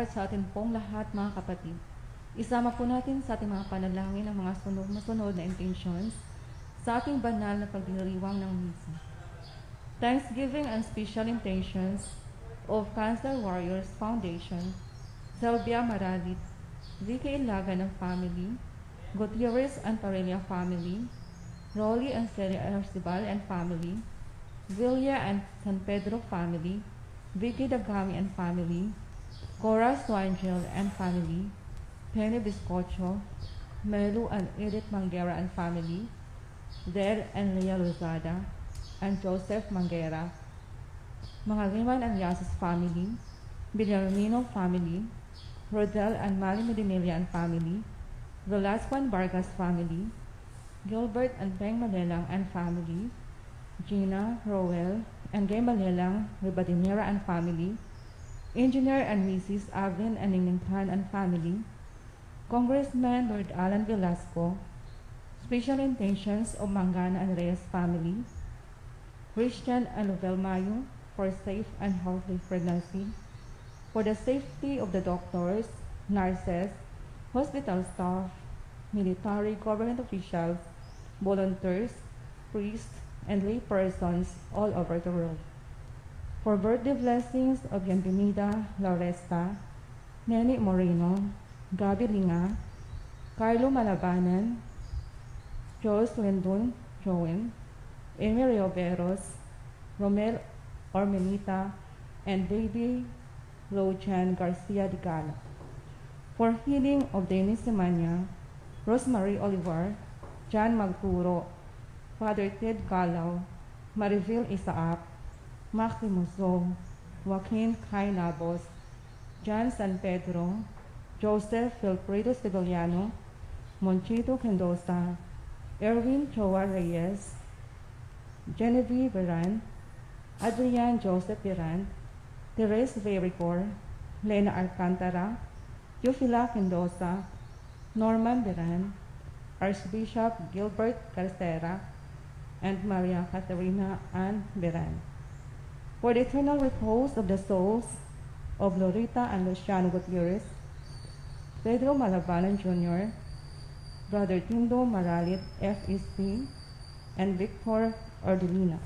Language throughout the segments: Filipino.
at sa atin pong lahat, mga kapatid. Isama po natin sa ating mga panalangin ang mga sunod na intentions sa ating banal na pagdiriwang ng misa. Thanksgiving and special intentions of Cancer Warriors Foundation, Sylvia Maralit, Vicky Ilagan ng family, Gutierrez and Parilla family, Rolly and Celia Arcibal and family, Villa and San Pedro family, Vicky Dagami and family, Cora Swangel and family, Penny Biscocho, Melu and Edith Manguera and family, Del and Leah Lozada, and Joseph Manguera, mga Liman and Yasis family, Villarmino family, Rodel and Mali Medinilla and family, Velasco and Vargas family, Gilbert and Peng Malelang and family, Gina, Roel, and Gay Malelang, Ribadinera and family, Engineer and Mrs. Avin and Niningtan and family, Congressman Lord Alan Velasco, special intentions of Mangana and Reyes family, Christian and Novel Mayo for safe and healthy pregnancy, for the safety of the doctors, nurses, hospital staff, military, government officials, volunteers, priests, and lay persons all over the world. For birthday blessings of Bienvenida Lauresta, Nene Moreno, Gabi Linga, Carlo Malabanan, Jos Lendon Joen, Emilio Veros, Romel Ormenita, and Baby Lochan Garcia de Gala. For healing of Dennis Semanya, Rosemary Olivar, John Magturo, Father Ted Galaw, Marivil Isaac, Maximus Zong, Joaquin Cainabos, John San Pedro, Joseph Wilfredo Sevillano, Monchito Mendoza, Erwin Choa Reyes, Genevieve Veran, Adrian Joseph Veran, Therese Vericor, Lena Alcantara, Eufila Mendoza, Norman Veran, Archbishop Gilbert Carcera, and Maria Caterina Ann Veran. For the eternal repose of the souls of Lorita and Luciano Gutierrez, Pedro Malabanan Jr., Brother Tindo Maralit, FEC, and Victor Ordelina.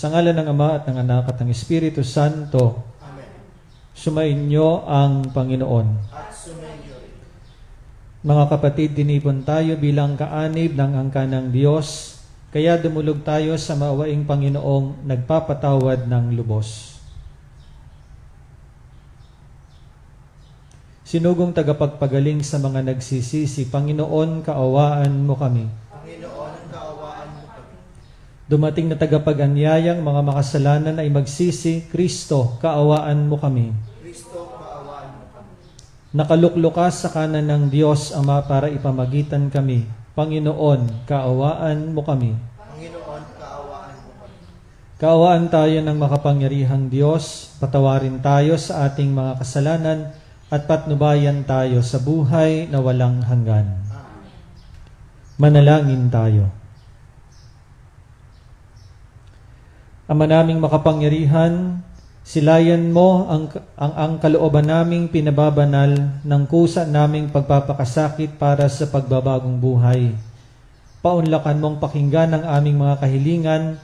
Sa ngalan ng Ama at ng Anak at ng Espiritu Santo. Amen. Sumainyo ang Panginoon. At sumainyo rin. Mga kapatid, dinipon tayo bilang kaanib ng angka ng Diyos, kaya dumulog tayo sa maawaing Panginoong nagpapatawad ng lubos. Sinugong tagapagpagaling sa mga nagsisisi, Panginoon, kaawaan mo kami. Dumating na tagapag-anyayang mga makasalanan ay magsisi, Kristo, kaawaan mo kami. Kristo, kaawaan mo kami. Nakaluklukas sa kanan ng Diyos Ama para ipamagitan kami. Panginoon, kaawaan mo kami. Panginoon, kaawaan mo kami. Kaawaan tayo ng makapangyarihang Diyos, patawarin tayo sa ating mga kasalanan, at patnubayan tayo sa buhay na walang hanggan. Manalangin tayo. Ama naming makapangyarihan, silayan mo ang kalooban naming pinababanal ng kusa naming pagpapakasakit para sa pagbabagong buhay. Paunlakan mong pakinggan ang aming mga kahilingan,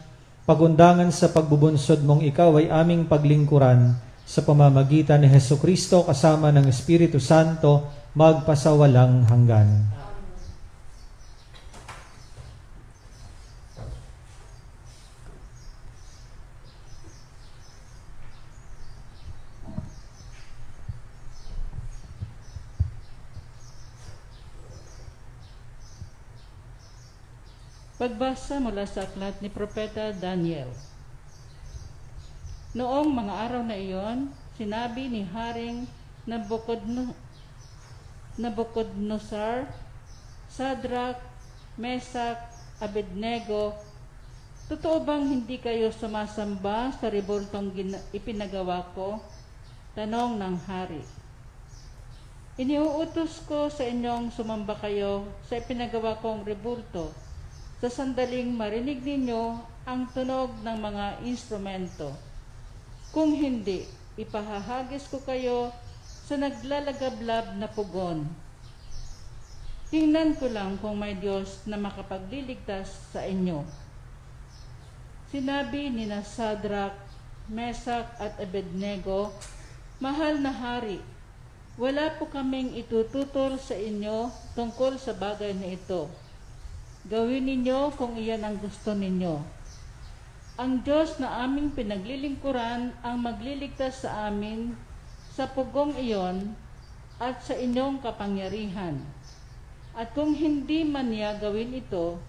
pagundangan sa pagbubunsod mong ikaw ay aming paglingkuran sa pamamagitan ni Hesukristo kasama ng Espiritu Santo magpasawalang hanggan. Pagbasa mula sa aklat ni Propeta Daniel. Noong mga araw na iyon, sinabi ni Haring Nabucodonosor, Sadrach, Mesach, Abednego, totoo bang hindi kayo sumasamba sa rebultong ipinagawa ko? Tanong ng hari. Iniuutos ko sa inyong sumamba kayo sa ipinagawa kong rebulto sa sandaling marinig ninyo ang tunog ng mga instrumento. Kung hindi, ipahahagis ko kayo sa naglalagablab na pugon. Tingnan ko lang kung may Diyos na makapagliligtas sa inyo. Sinabi ni Sadrach, Mesach at Abednego, Mahal na hari, wala po kaming itututol sa inyo tungkol sa bagay na ito. Gawin ninyo kung iyan ang gusto ninyo. Ang Diyos na aming pinaglilingkuran ang magliligtas sa amin sa pugong iyon at sa inyong kapangyarihan. At kung hindi man niya gawin ito,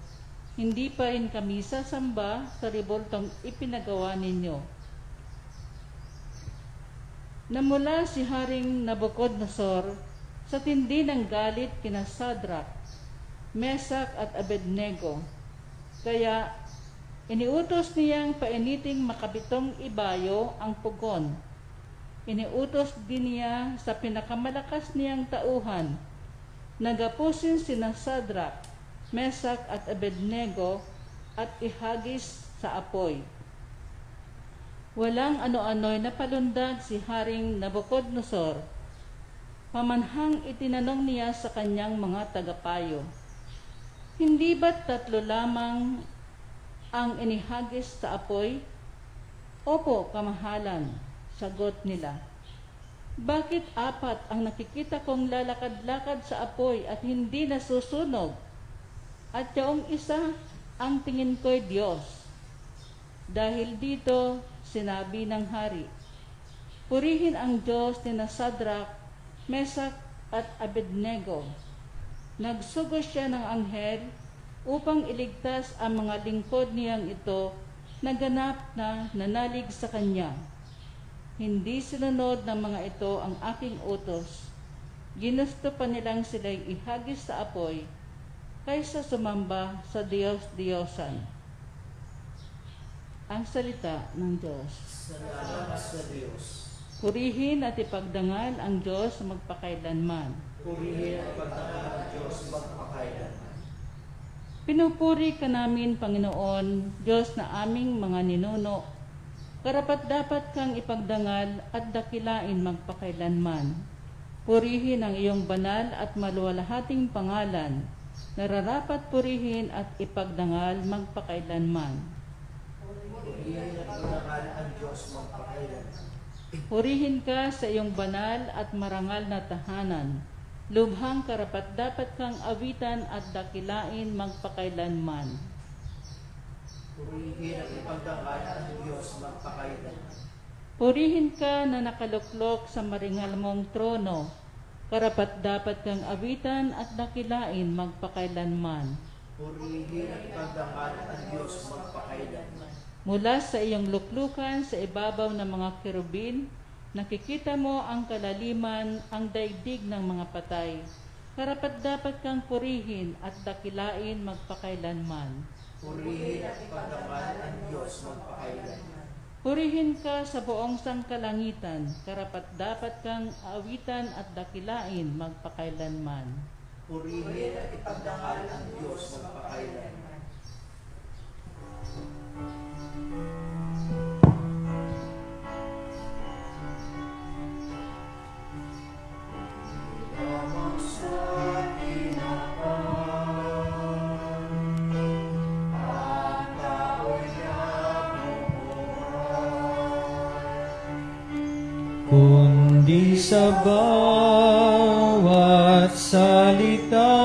hindi pa rin kami sasamba sa rebultong ipinagawa ninyo. Namula si Haring Nabucodonosor sa tindi ng galit kina Sadrach, Mesach at Abednego. Kaya iniutos niyang painiting makabitong ibayo ang pugon. Iniutos din niya sa pinakamalakas niyang tauhan, nagapusin sina Sadrach, Mesach at Abednego at ihagis sa apoy. Walang ano-ano'y napalundag si Haring Nabucodonosor. Pamanhang itinanong niya sa kanyang mga tagapayo, Hindi ba't 3 lamang ang inihagis sa apoy? Opo, kamahalan, sagot nila. Bakit 4 ang nakikita kong lalakad-lakad sa apoy at hindi nasusunog? At yaong isa ang tingin ko'y Diyos. Dahil dito, sinabi ng hari, Purihin ang Diyos ni Sadrach, Mesach at Abednego. Nagsugos siya ng anghel upang iligtas ang mga lingkod niyang ito na ganap na nanalig sa kanya. Hindi sinunod ng mga ito ang aking utos. Ginusto pa nilang sila'y ihagis sa apoy kaysa sumamba sa Diyos-Diyosan. Ang salita ng Diyos. Salamat sa Diyos. Purihin at ipagdangal ang Diyos magpakailanman. Purihin at ipagdangal ang Diyos magpakailanman. Pinupuri ka namin, Panginoon, Diyos na aming mga ninuno. Karapat-dapat kang ipagdangal at dakilain magpakailanman. Purihin ang iyong banal at maluwalhating pangalan. Nararapat purihin at ipagdangal magpakailanman. Purihin at ipagdangal ang Diyos magpakailanman. Purihin ka sa iyong banal at marangal na tahanan. Lubhang karapat-dapat kang awitan at dakilain magpakailanman. Purihin at ipagdangal ang Diyos magpakailanman. Purihin ka na nakaluklok sa maringal mong trono. Karapat-dapat kang awitan at dakilain magpakailanman. Purihin at ipagdangal ang Diyos magpakailanman. Mula sa iyong luklukan sa ibabaw ng mga kerubin, Nakikita mo ang kalaliman, ang daigdig ng mga patay. Karapat-dapat kang purihin at dakilain magpakailanman. Purihin at ipagdakal ang Diyos magpakailanman. Purihin ka sa buong sangkalangitan, karapat-dapat kang awitan at dakilain magpakailanman. Purihin at ipagdakal ang Diyos magpakailanman. Kundi sa bawat salita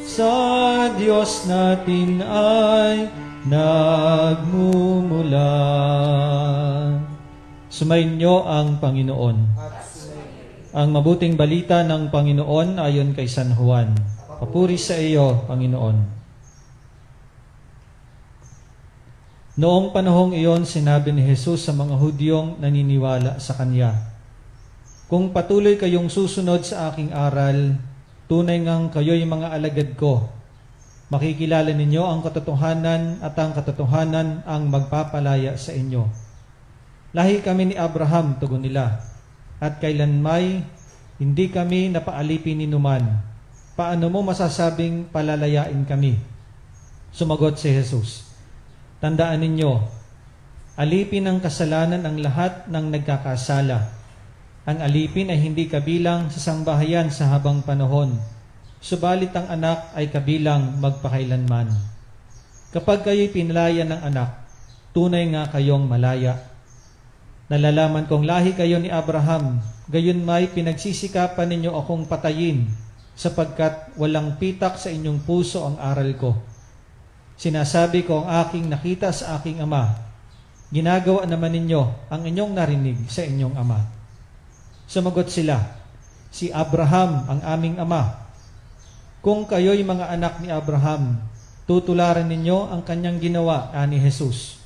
sa Diyos natin ay nagmumula. Sumainyo ang Panginoon. Ang mabuting balita ng Panginoon ayon kay San Juan. Papuri sa iyo, Panginoon. Noong panahong iyon, sinabi ni Jesus sa mga Hudyong naniniwala sa Kanya, "Kung patuloy kayong susunod sa aking aral, tunay ngang kayo'y mga alagad ko. Makikilala ninyo ang katotohanan at ang katotohanan ang magpapalaya sa inyo. Lahi kami ni Abraham," tugon nila, "at kailanmay hindi kami napaalipin ni numan. Paano mo masasabing palalayain kami?" Sumagot si Jesus, "Tandaan ninyo, alipin ng kasalanan ang lahat ng nagkakasala. Ang alipin ay hindi kabilang sa sambahayan sa habang panahon, subalit ang anak ay kabilang magpakailanman. Kapag kayo'y pinalaya ng anak, tunay nga kayong malaya. Nalalaman kong lahi kayo ni Abraham, gayon may pinagsisikapan ninyo akong patayin, sapagkat walang pitak sa inyong puso ang aral ko. Sinasabi ko ang aking nakita sa aking ama. Ginagawa naman ninyo ang inyong narinig sa inyong ama." Sumagot sila, "Si Abraham ang aming ama." "Kung kayo'y mga anak ni Abraham, tutularan ninyo ang kanyang ginawa," ani Jesus.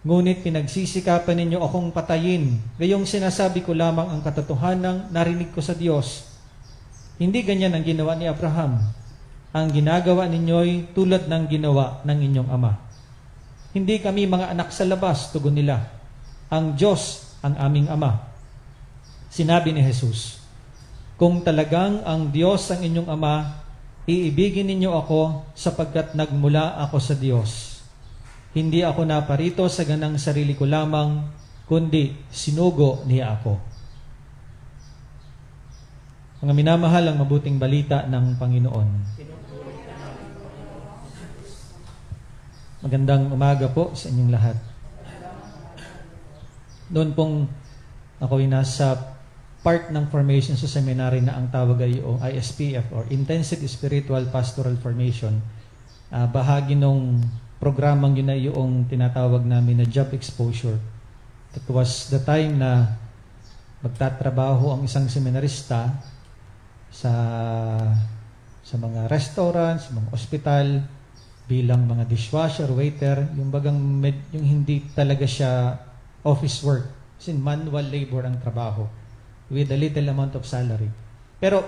"Ngunit pinagsisikapan ninyo akong patayin, gayong sinasabi ko lamang ang katotohanang narinig ko sa Diyos. Hindi ganyan ang ginawa ni Abraham. Ang ginagawa ninyo'y tulad ng ginawa ng inyong ama." "Hindi kami mga anak sa labas," tugon nila. "Ang Diyos ang aming ama." Sinabi ni Jesus, "Kung talagang ang Diyos ang inyong ama, iibigin ninyo ako sapagkat nagmula ako sa Diyos. Hindi ako naparito sa ganang sarili ko lamang, kundi sinugo niya ako." Mga minamahal, ang mabuting balita ng Panginoon. Magandang umaga po sa inyong lahat. Noon pong ako'y nasa part ng formation sa seminary na ang tawag ay o ISPF or Intensive Spiritual Pastoral Formation, bahagi nung programang yun na yung tinatawag namin na job exposure. It was the time na magtatrabaho ang isang seminarista sa mga restaurants, sa mga ospital, bilang mga dishwasher, waiter, yung yung hindi talaga siya office work. Kasi manual labor ang trabaho with a little amount of salary. Pero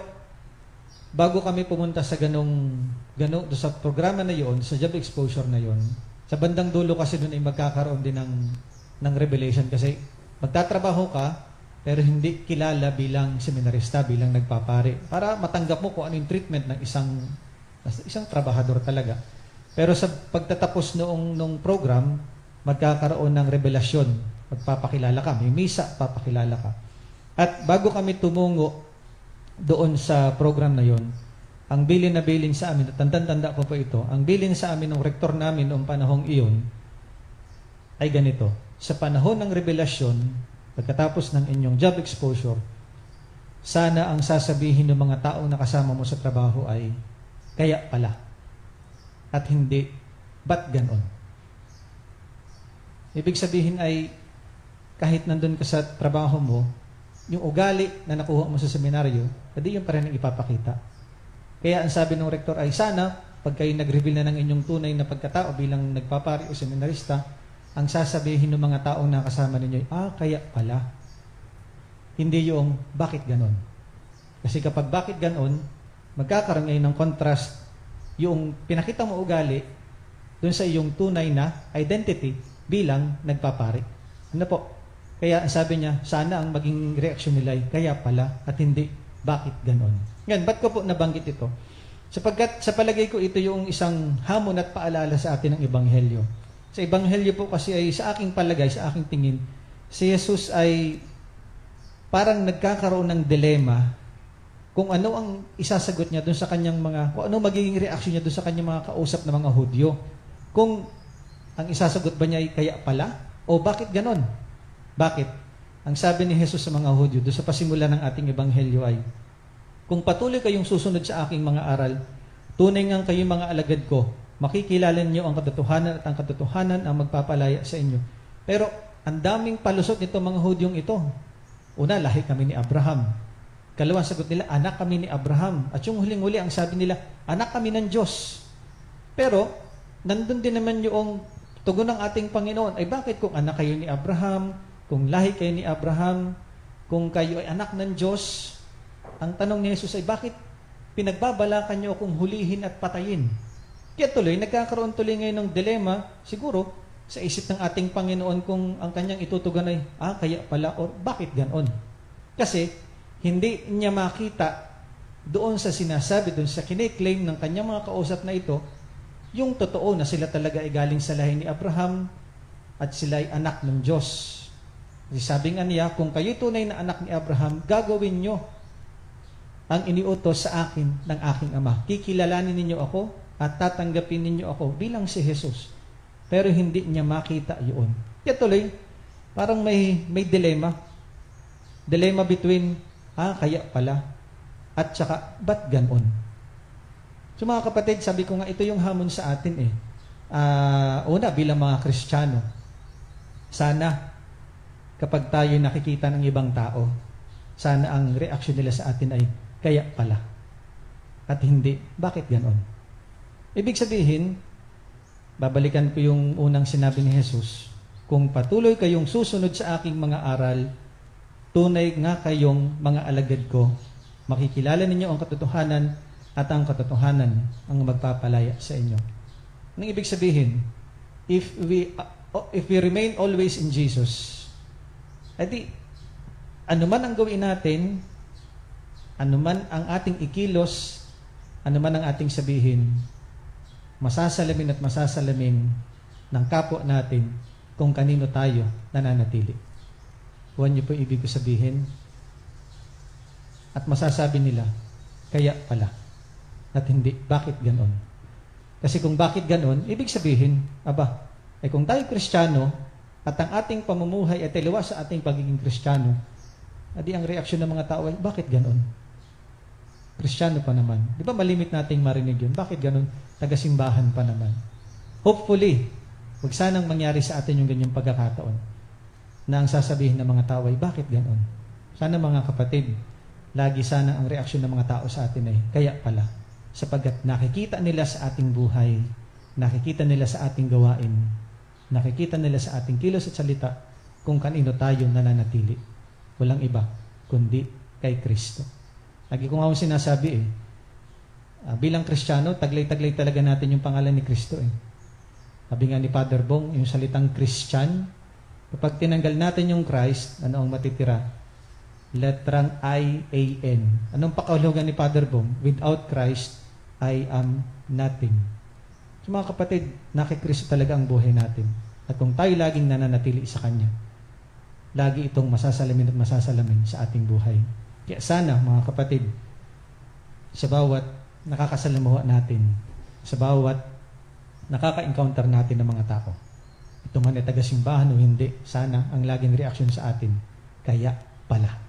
bago kami pumunta sa sa programa na yon, sa job exposure na yon, sa bandang dulo kasi doon ay magkakaroon din ng revelation kasi magtatrabaho ka pero hindi kilala bilang seminarista, bilang nagpapare, para matanggap mo kung ano yung treatment ng isang trabahador talaga. Pero sa pagtatapos nung program, magkakaroon ng revelasyon. Magpapakilala ka. May misa, papakilala ka. At bago kami tumungo doon sa program na yon, ang bilin na bilin sa amin, at tanda ko po ito, ang bilin sa amin ng rektor namin noong panahong iyon ay ganito: sa panahon ng revelasyon, pagkatapos ng inyong job exposure, sana ang sasabihin ng mga taong nakasama mo sa trabaho ay, "Kaya pala." At hindi, "Ba't ganon?" Ibig sabihin ay, kahit nandun ka sa trabaho mo, yung ugali na nakuha mo sa seminaryo, hindi yun pa rin ang ipapakita. Kaya ang sabi ng rektor ay, sana, pag kayo nag-reveal na ng inyong tunay na pagkatao bilang nagpapari o seminarista, ang sasabihin ng mga taong nakasama ninyo ay, "Ah, kaya pala." Hindi yung bakit ganon. Kasi kapag bakit ganon, magkakaroon ngayon ng contrast yung pinakita mo ugali dun sa iyong tunay na identity bilang nagpapari. Ano po? Kaya ang sabi niya, sana ang maging reaksyon nila ay kaya pala at hindi bakit ganon. Ngayon, ba't ko po nabanggit ito? Sapagkat sa palagay ko ito yung isang hamon at paalala sa atin ng Ebanghelyo. Sa Ebanghelyo po kasi ay sa aking palagay, sa aking tingin, si Jesus ay parang nagkakaroon ng dilema kung ano ang isasagot niya dun sa kanyang mga, kung ano magiging reaksyon niya dun sa kanyang mga kausap na mga Hudyo. Kung ang isasagot ba niya ay kaya pala o bakit ganon? Bakit? Ang sabi ni Jesus sa mga Hudyo dun sa pasimula ng ating Ebanghelyo ay, kung patuloy kayong susunod sa aking mga aral, tunay ngang kayong mga alagad ko, makikilala niyo ang katotohanan at ang katotohanan ang magpapalaya sa inyo. Pero ang daming palusot nito mga Hudyong ito. Una, lahi kami ni Abraham. Kalawang sagot nila, anak kami ni Abraham. At yung huling-huli, ang sabi nila, anak kami ng Diyos. Pero, nandun din naman yung tugon ng ating Panginoon, ay bakit kung anak kayo ni Abraham, kung lahi kayo ni Abraham, kung kayo ay anak ng Diyos, ang tanong ni Jesus ay bakit pinagbabalakan niyo akong hulihin at patayin? Kaya tuloy, nagkakaroon tuloy ngayon ng dilema, siguro, sa isip ng ating Panginoon kung ang kanyang itutugan ay, kaya pala, or bakit ganon? Kasi, hindi niya makita doon sa sinasabi, doon sa kiniklaim ng kanyang mga kausap na ito, yung totoo na sila talaga ay galing sa lahi ni Abraham at sila ay anak ng Diyos. Kasi sabi nga niya, kung kayo tunay na anak ni Abraham, gagawin nyo ang iniutos sa akin ng aking ama. Kikilalanin ninyo ako at tatanggapin ninyo ako bilang si Jesus. Pero hindi niya makita yun. Kaya tuloy, parang may dilema. Dilema between kaya pala, at saka, ba't ganon? So mga kapatid, sabi ko nga, ito yung hamon sa atin una, bilang mga Kristiyano, sana, kapag tayo nakikita ng ibang tao, sana ang reaksyon nila sa atin ay, kaya pala. At hindi, bakit ganon? Ibig sabihin, babalikan ko yung unang sinabi ni Jesus, kung patuloy kayong susunod sa aking mga aral, tunay nga kayong mga alagad ko, makikilala ninyo ang katotohanan at ang katotohanan ang magpapalaya sa inyo. Anong ibig sabihin? If we remain always in Jesus, edi, anuman ang gawin natin, anuman ang ating ikilos, anuman ang ating sabihin, masasalamin at masasalamin ng kapwa natin kung kanino tayo nananatili. Huwag niyo po ibig ko sabihin. At masasabi nila, kaya pala. At hindi, bakit ganon? Kasi kung bakit ganon, ibig sabihin, kung tayo Kristiyano, at ang ating pamumuhay ay taliwas sa ating pagiging Kristiyano, adi ang reaksyon ng mga tao ay, bakit ganon? Kristiyano pa naman. Di ba malimit nating marinig yun? Bakit ganon? Tagasimbahan pa naman. Hopefully, huwag sanang mangyari sa atin yung ganyang pagkakataon na ang sasabihin ng mga tao ay, bakit ganon? Sana mga kapatid, lagi sana ang reaksyon ng mga tao sa atin ay, kaya pala. Sapagkat nakikita nila sa ating buhay, nakikita nila sa ating gawain, nakikita nila sa ating kilos at salita kung kanino tayo nananatili. Walang iba, kundi kay Kristo. Lagi ko nga sinasabi bilang Kristiyano, taglay-taglay talaga natin yung pangalan ni Kristo Sabi nga ni Father Bong, yung salitang Christian, kapag tinanggal natin yung Christ, ano ang matitira? Letrang I-A-N. Anong pakahulugan ni Father Bong? Without Christ, I am nothing. So mga kapatid, nakikristo talaga ang buhay natin. At kung tayo laging nananatili sa Kanya, lagi itong masasalamin at masasalamin sa ating buhay. Kaya sana, mga kapatid, sa bawat nakakasalamuha natin, sa bawat nakaka-encounter natin ng mga tao, ito man ay taga-simbahan o hindi, sana ang laging reaksyon sa atin, kaya pala.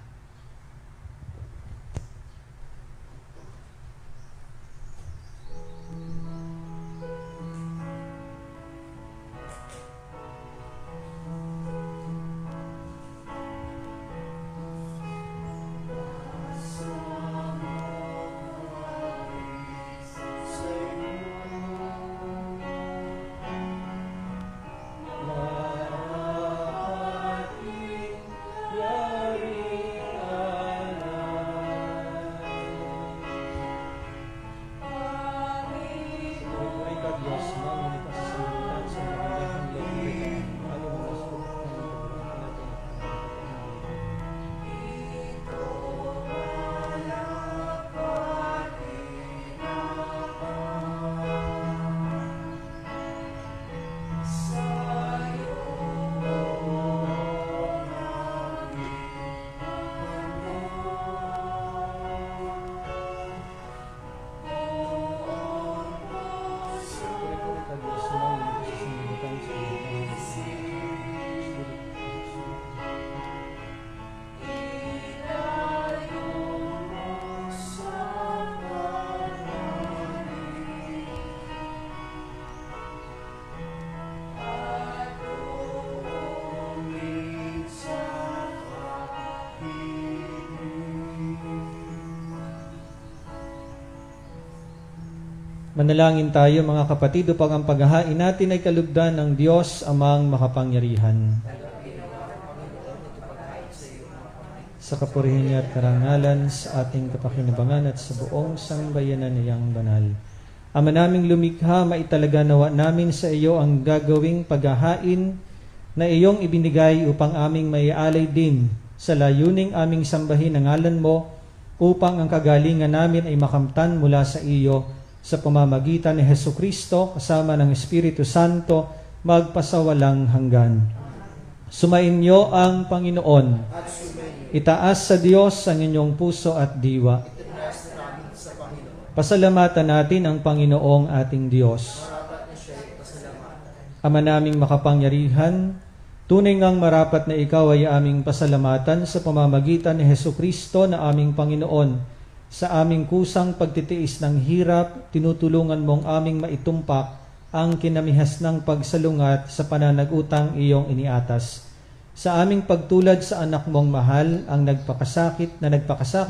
Yari Manalangin tayo mga kapatid upang ang paghahain natin ay kalugdan ng Diyos amang makapangyarihan. Sa kapurihan niya at karangalan sa ating kapakinabangan at sa buong sambayanan niyang banal. Ama naming lumikha, maitalaga nawa namin sa iyo ang gagawing paghahain na iyong ibinigay upang aming maialay din sa layuning aming sambahin ang ngalan mo, upang ang kagalingan namin ay makamtan mula sa iyo sa pamamagitan ni Hesukristo kasama ng Espiritu Santo magpasawalang hanggan. Sumainyo ang Panginoon. Itaas sa Diyos ang inyong puso at diwa. Pasalamatan natin ang Panginoong ating Diyos. Ama naming makapangyarihan, tunay ngang marapat na ikaw ay aming pasalamatan sa pamamagitan ni Hesukristo na aming Panginoon. Sa aming kusang pagtitiis ng hirap, tinutulungan mong aming maitumpak ang kinamihas ng pagsalungat sa pananagutang iyong iniatas. Sa aming pagtulad sa anak mong mahal, ang nagpakasakit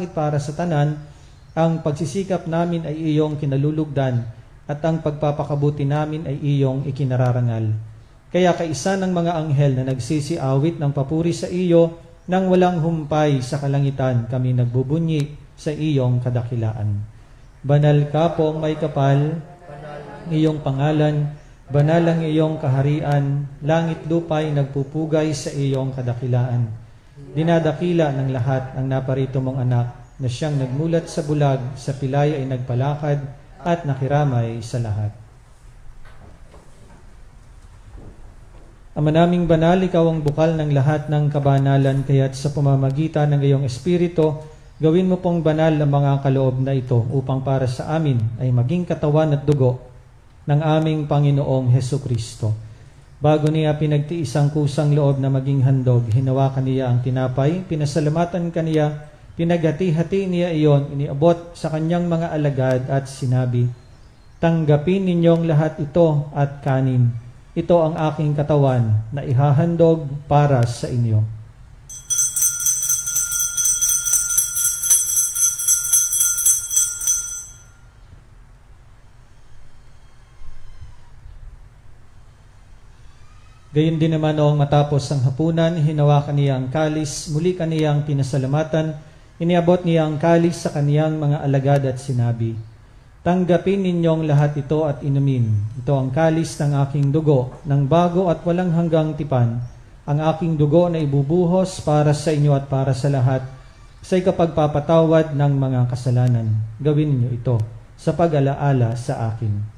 para sa tanan, ang pagsisikap namin ay iyong kinalulugdan at ang pagpapakabuti namin ay iyong ikinararangal. Kaya kaisa ng mga anghel na nagsisiawit ng papuri sa iyo nang walang humpay sa kalangitan, kami nagbubunyi sa iyong kadakilaan. Banal ka pong may kapal, iyong pangalan, banal ang iyong kaharian, langit lupa'y nagpupugay sa iyong kadakilaan. Dinadakila ng lahat ang naparito mong anak na siyang nagmulat sa bulag, sa pilay ay nagpalakad at nakiramay sa lahat. Ama naming banal, ikaw ang bukal ng lahat ng kabanalan, kaya't sa pamamagitan ng iyong Espiritu, gawin mo pong banal ang mga kaloob na ito upang para sa amin ay maging katawan at dugo ng aming Panginoong Hesukristo. Bago niya pinagtiis ang kusang loob na maging handog, hinawakan niya ang tinapay, pinasalamatan kaniya, pinaghati-hati niya iyon, iniabot sa kanyang mga alagad at sinabi, "Tanggapin ninyong lahat ito at kanin. Ito ang aking katawan na ihahandog para sa inyo." Gayon din naman noong matapos ang hapunan, hinawakan niya ang kalis, muli kaniyang pinasalamatan, iniabot niya ang kalis sa kaniyang mga alagad at sinabi, "Tanggapin ninyong lahat ito at inumin. Ito ang kalis ng aking dugo, ng bago at walang hanggang tipan, ang aking dugo na ibubuhos para sa inyo at para sa lahat, sa ikapagpapatawad ng mga kasalanan. Gawin ninyo ito sa pag-alaala sa akin."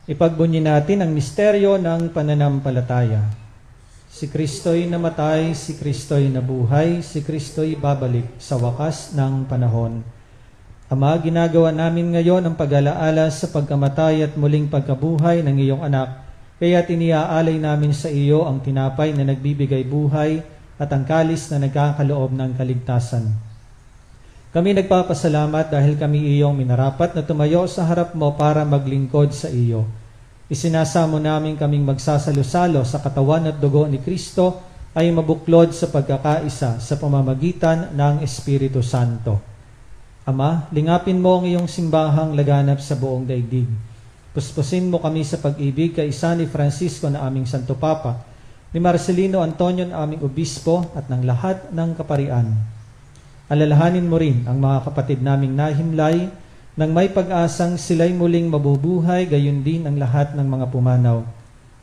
Ipagbunyi natin ang misteryo ng pananampalataya. Si Kristo'y namatay, si Kristo'y nabuhay, si Kristo'y babalik sa wakas ng panahon. Ama, ginagawa namin ngayon ang pag-alaala sa pagkamatay at muling pagkabuhay ng iyong anak, kaya iniaalay namin sa iyo ang tinapay na nagbibigay buhay at ang kalis na nagkakaloob ng kaligtasan. Kami nagpapasalamat dahil kami iyong minarapat na tumayo sa harap mo para maglingkod sa iyo. Isinasamo namin kaming magsasalo-salo sa katawan at dugo ni Kristo ay mabuklod sa pagkakaisa sa pamamagitan ng Espiritu Santo. Ama, lingapin mo ang iyong simbahang laganap sa buong daigdig. Puspusin mo kami sa pag-ibig kay isa ni Francisco na aming Santo Papa, ni Marcelino Antonio na aming Obispo at ng lahat ng kaparian. Alalahanin mo rin ang mga kapatid naming nahimlay nang may pag-asang sila'y muling mabubuhay, gayon din ang lahat ng mga pumanaw.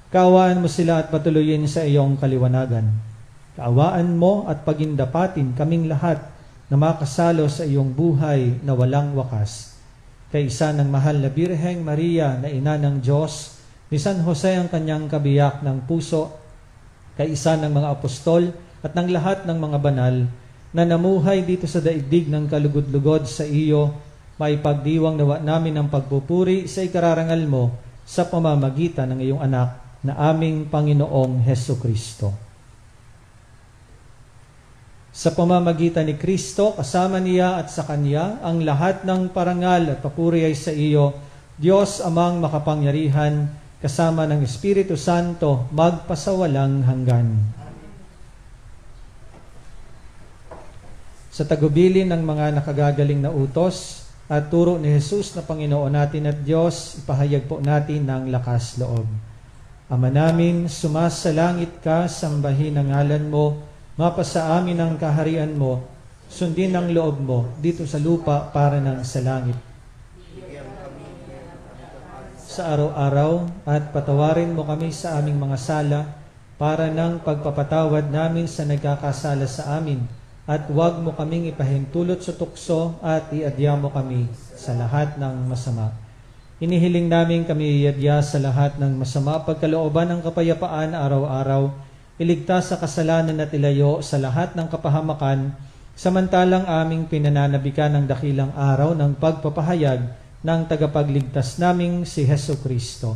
Kaawaan mo sila at patuloyin sa iyong kaliwanagan. Kaawaan mo at pagindapatin kaming lahat na makasalo sa iyong buhay na walang wakas. Kay isa ng mahal na Birheng Maria na ina ng Diyos, ni San Jose ang kanyang kabiyak ng puso, kay isa ng mga apostol at ng lahat ng mga banal na namuhay dito sa daigdig ng kalugod-lugod sa iyo, maipagdiwang nawa namin ang pagpupuri sa ikararangal mo sa pamamagitan ng iyong anak na aming Panginoong Hesukristo. Sa pamamagitan ni Kristo, kasama niya at sa Kanya, ang lahat ng parangal at papuri ay sa iyo, Diyos amang makapangyarihan, kasama ng Espiritu Santo, magpasawalang hanggan. Sa tagubilin ng mga nakagagaling na utos at turo ni Jesus na Panginoon natin at Diyos, ipahayag po natin ng lakas loob. Ama namin, sumasalangit ka, sambahin ang ngalan mo, mapasa amin ang kaharian mo, sundin ang loob mo dito sa lupa para ng sa langit. Sa araw-araw at patawarin mo kami sa aming mga sala para ng pagpapatawad namin sa nagkakasala sa amin, at huwag mo kaming ipahintulot sa tukso at iadya mo kami sa lahat ng masama. Inihiling namin kami iadya sa lahat ng masama, pagkalooban ng kapayapaan araw-araw, iligtas sa kasalanan at ilayo sa lahat ng kapahamakan, samantalang aming pinananabikan ng dakilang araw ng pagpapahayag ng tagapagligtas naming si Hesu Kristo.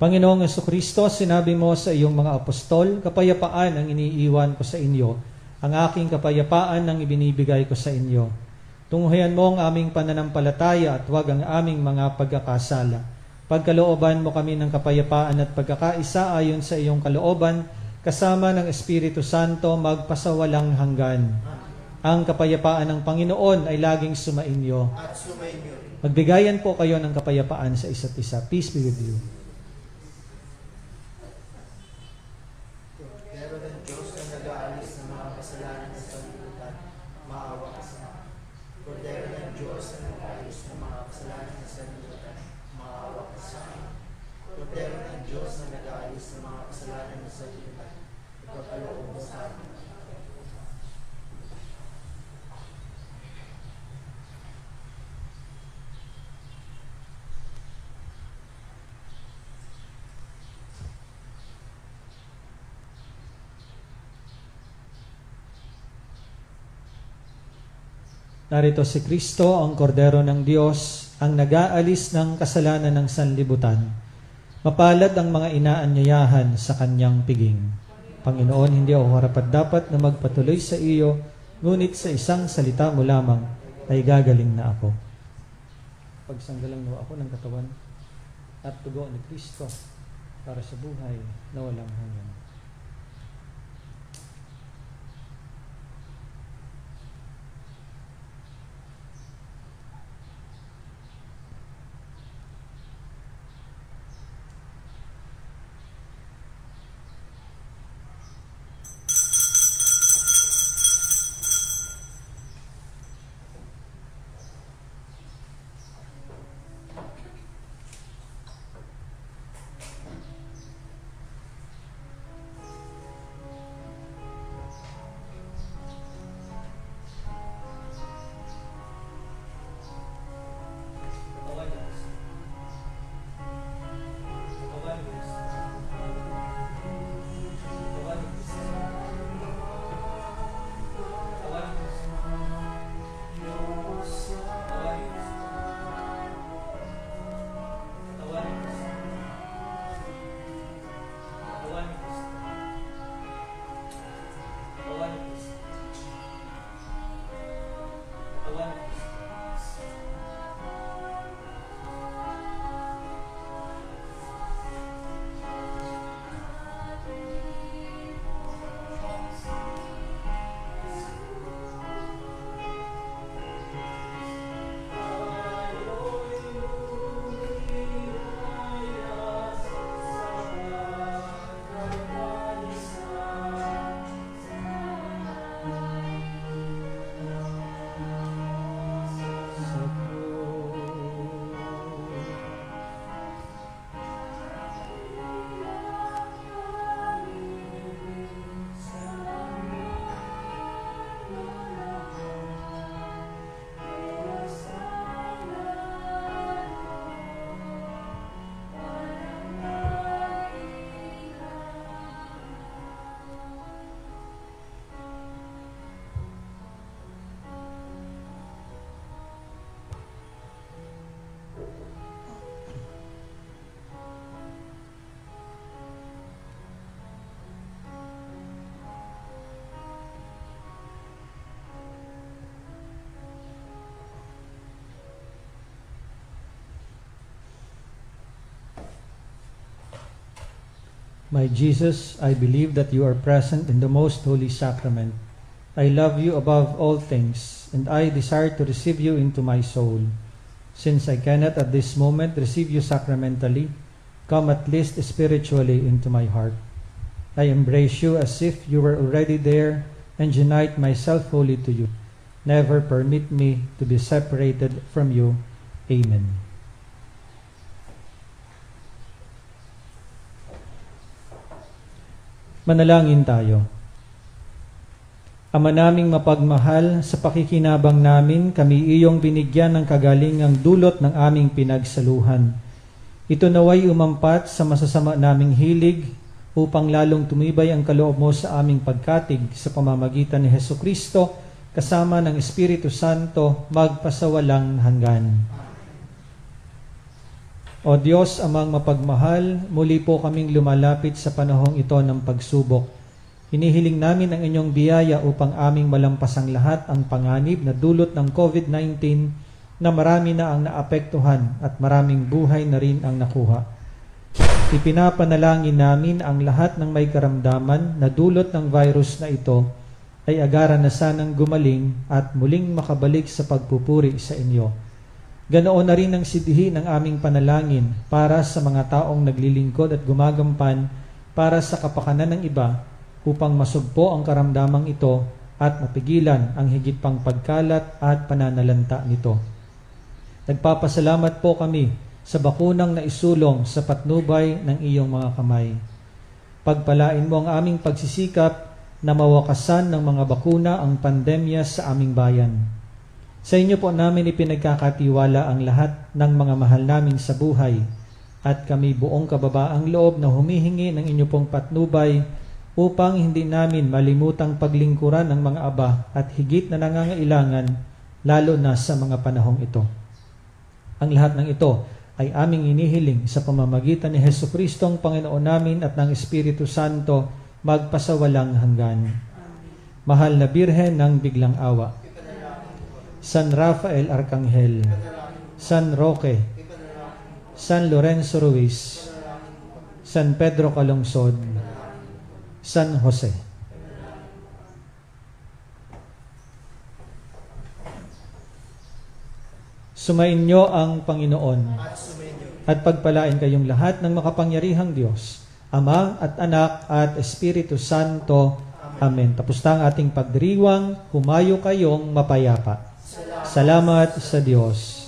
Panginoong Jesucristo, sinabi mo sa iyong mga apostol, kapayapaan ang iniiwan ko sa inyo, ang aking kapayapaan ang ibinibigay ko sa inyo. Tunghayan mo ang aming pananampalataya at huwag ang aming mga pagkakasala. Pagkalooban mo kami ng kapayapaan at pagkakaisa ayon sa iyong kalooban, kasama ng Espiritu Santo, magpasawalang hanggan. Ang kapayapaan ng Panginoon ay laging sumainyo. At sumainyo. Magbigayan po kayo ng kapayapaan sa isa't isa. Peace be with you. Pero ng Diyos na nag-aalis ng mga kasalanan ng sanlibutan, maawa ka sa amin. Kordero ng Diyos na nag-aalis ng mga kasalanan ng sanlibutan, maawa ka sa amin. Kordero ng Diyos na nag-aalis ng mga kasalanan ng sanlibutan, ipagkaloob mo sa amin. Narito si Kristo, ang kordero ng Diyos, ang nag-aalis ng kasalanan ng sanlibutan. Mapalad ang mga inaanyayahan sa kanyang piging. Panginoon, hindi ako karapat-dapat na magpatuloy sa iyo, ngunit sa isang salita mo lamang ay gagaling na ako. Pagsanggalang mo ako ng katawan at dugo ni Kristo para sa buhay na walang hanggan. My Jesus, I believe that you are present in the most holy sacrament. I love you above all things, and I desire to receive you into my soul. Since I cannot at this moment receive you sacramentally, come at least spiritually into my heart. I embrace you as if you were already there and unite myself wholly to you. Never permit me to be separated from you. Amen. Manalangin tayo. Ama naming mapagmahal, sa pakikinabang namin, kami iyong binigyan ng kagalingang dulot ng aming pinagsaluhan. Ito naway umampat sa masasama naming hilig upang lalong tumibay ang kaloob mo sa aming pagkatig sa pamamagitan ni Hesukristo kasama ng Espiritu Santo magpasawalang hanggan. O Diyos, amang mapagmahal, muli po kaming lumalapit sa panahong ito ng pagsubok. Hinihiling namin ang inyong biyaya upang aming malampasang lahat ang panganib na dulot ng COVID-19 na marami na ang naapektuhan at maraming buhay na rin ang nakuha. Ipinapanalangin namin ang lahat ng may karamdaman na dulot ng virus na ito ay agaran na sanang gumaling at muling makabalik sa pagpupuri sa inyo. Ganoon na rin ang sidihin ng aming panalangin para sa mga taong naglilingkod at gumagampan para sa kapakanan ng iba upang masugpo ang karamdamang ito at mapigilan ang higit pang pagkalat at pananalanta nito. Nagpapasalamat po kami sa bakunang naisulong sa patnubay ng iyong mga kamay. Pagpalain mo ang aming pagsisikap na mawakasan ng mga bakuna ang pandemya sa aming bayan. Sa inyo po namin ipinagkakatiwala ang lahat ng mga mahal namin sa buhay at kami buong kababaang loob na humihingi ng inyo pong patnubay upang hindi namin malimutang paglingkuran ng mga aba at higit na nangangailangan lalo na sa mga panahong ito. Ang lahat ng ito ay aming inihiling sa pamamagitan ni Hesukristo ang Panginoon namin at ng Espiritu Santo magpasawalang hanggan. Mahal na Birhen ng Biglang Awa, San Rafael Arcangel, San Roque, San Lorenzo Ruiz, San Pedro Calungsod, San Jose. Sumainyo ang Panginoon at pagpalain kayong lahat ng makapangyarihang Diyos, Ama at Anak at Espiritu Santo. Amen. Tapos na ang ating pagdiriwang, humayo kayong mapayapa. Salamat sa Diyos.